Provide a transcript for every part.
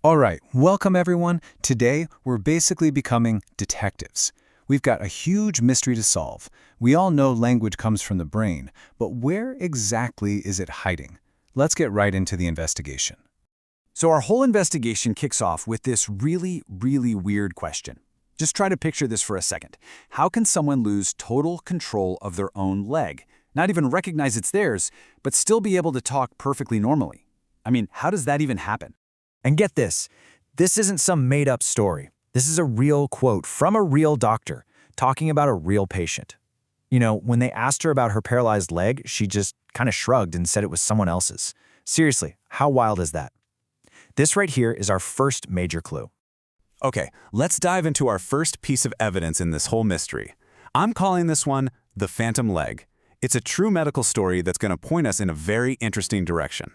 All right, welcome everyone. Today, we're basically becoming detectives. We've got a huge mystery to solve. We all know language comes from the brain, but where exactly is it hiding? Let's get right into the investigation. So our whole investigation kicks off with this really weird question. Just try to picture this for a second. How can someone lose total control of their own leg, not even recognize it's theirs, but still be able to talk perfectly normally? I mean, how does that even happen? And get this isn't some made-up story. This is a real quote from a real doctor talking about a real patient. You know, when they asked her about her paralyzed leg, she just kind of shrugged and said it was someone else's. Seriously, how wild is that? This right here is our first major clue. Okay, let's dive into our first piece of evidence in this whole mystery. I'm calling this one the phantom leg. It's a true medical story that's going to point us in a very interesting direction.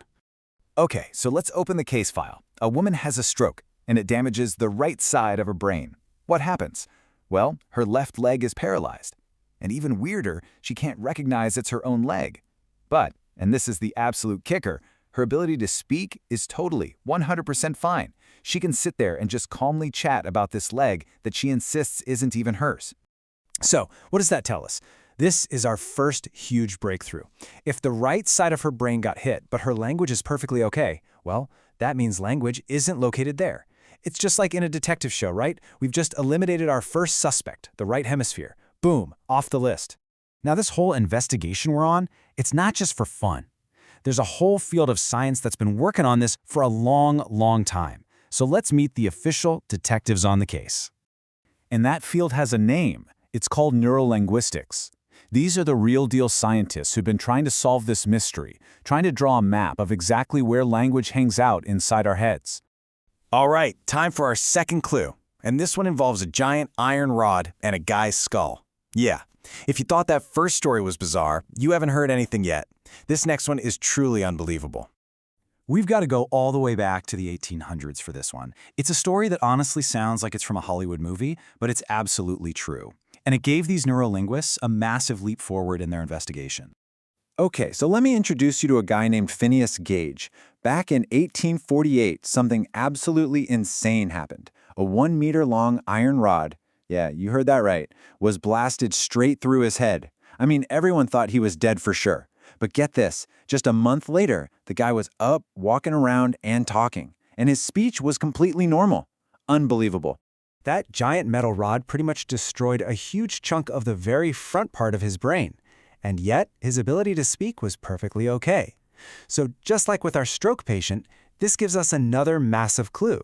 Okay, so let's open the case file. A woman has a stroke, and it damages the right side of her brain. What happens? Well, her left leg is paralyzed. And even weirder, she can't recognize it's her own leg. But, and this is the absolute kicker, her ability to speak is totally 100% fine. She can sit there and just calmly chat about this leg that she insists isn't even hers. So, what does that tell us? This is our first huge breakthrough. If the right side of her brain got hit, but her language is perfectly okay, well, that means language isn't located there. It's just like in a detective show, right? We've just eliminated our first suspect, the right hemisphere. Boom, off the list. Now, this whole investigation we're on, it's not just for fun. There's a whole field of science that's been working on this for a long time. So let's meet the official detectives on the case. And that field has a name. It's called Neurolinguistics. These are the real-deal scientists who've been trying to solve this mystery, trying to draw a map of exactly where language hangs out inside our heads. All right, time for our second clue. And this one involves a giant iron rod and a guy's skull. Yeah, if you thought that first story was bizarre, you haven't heard anything yet. This next one is truly unbelievable. We've got to go all the way back to the 1800s for this one. It's a story that honestly sounds like it's from a Hollywood movie, but it's absolutely true. And it gave these neurolinguists a massive leap forward in their investigation. Okay, so let me introduce you to a guy named Phineas Gage. Back in 1848, something absolutely insane happened. A 1-meter-long iron rod, yeah, you heard that right, was blasted straight through his head. I mean, everyone thought he was dead for sure. But get this, just a month later, the guy was up, walking around, and talking. And his speech was completely normal. Unbelievable. That giant metal rod pretty much destroyed a huge chunk of the very front part of his brain. And yet, his ability to speak was perfectly okay. So just like with our stroke patient, this gives us another massive clue.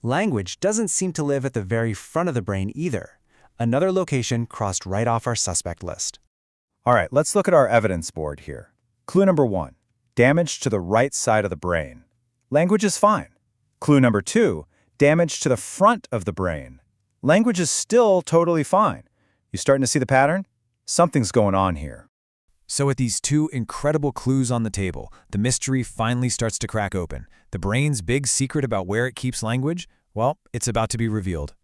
Language doesn't seem to live at the very front of the brain either. Another location crossed right off our suspect list. All right, let's look at our evidence board here. Clue number 1, damage to the right side of the brain. Language is fine. Clue number 2, damage to the front of the brain. Language is still totally fine. You starting to see the pattern? Something's going on here. So with these two incredible clues on the table, the mystery finally starts to crack open. The brain's big secret about where it keeps language, well, it's about to be revealed.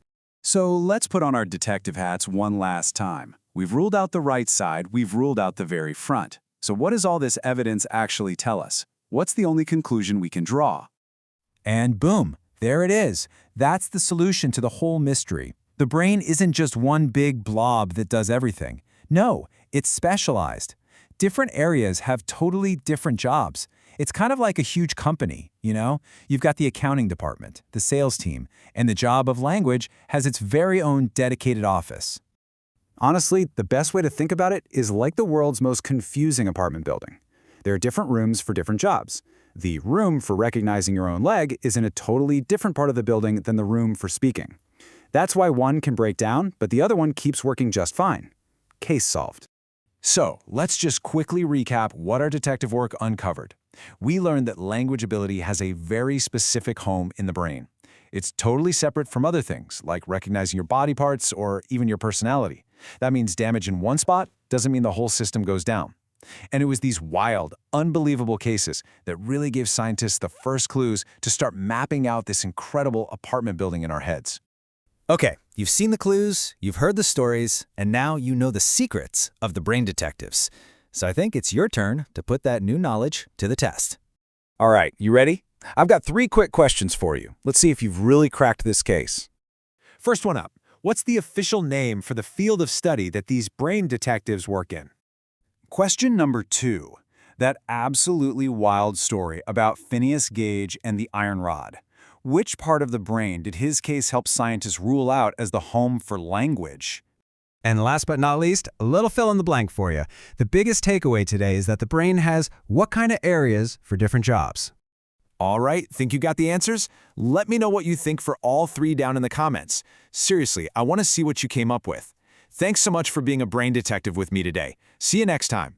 So let's put on our detective hats one last time. We've ruled out the right side, we've ruled out the very front. So what does all this evidence actually tell us? What's the only conclusion we can draw? And boom, there it is. That's the solution to the whole mystery. The brain isn't just one big blob that does everything. No, it's specialized. Different areas have totally different jobs. It's kind of like a huge company, you know? You've got the accounting department, the sales team, and the job of language has its very own dedicated office. Honestly, the best way to think about it is like the world's most confusing apartment building. There are different rooms for different jobs. The room for recognizing your own leg is in a totally different part of the building than the room for speaking. That's why one can break down, but the other one keeps working just fine. Case solved. So, let's just quickly recap what our detective work uncovered. We learned that language ability has a very specific home in the brain. It's totally separate from other things, like recognizing your body parts or even your personality. That means damage in one spot doesn't mean the whole system goes down. And it was these wild, unbelievable cases that really gave scientists the first clues to start mapping out this incredible apartment building in our heads. Okay, you've seen the clues, you've heard the stories, and now you know the secrets of the brain detectives. So I think it's your turn to put that new knowledge to the test. All right, you ready? I've got 3 quick questions for you. Let's see if you've really cracked this case. First one up. What's the official name for the field of study that these brain detectives work in? Question number 2. That absolutely wild story about Phineas Gage and the iron rod. Which part of the brain did his case help scientists rule out as the home for language? And last but not least, a little fill in the blank for you. The biggest takeaway today is that the brain has what kind of areas for different jobs. All right, think you got the answers? Let me know what you think for all 3 down in the comments. Seriously, I want to see what you came up with. Thanks so much for being a brain detective with me today. See you next time.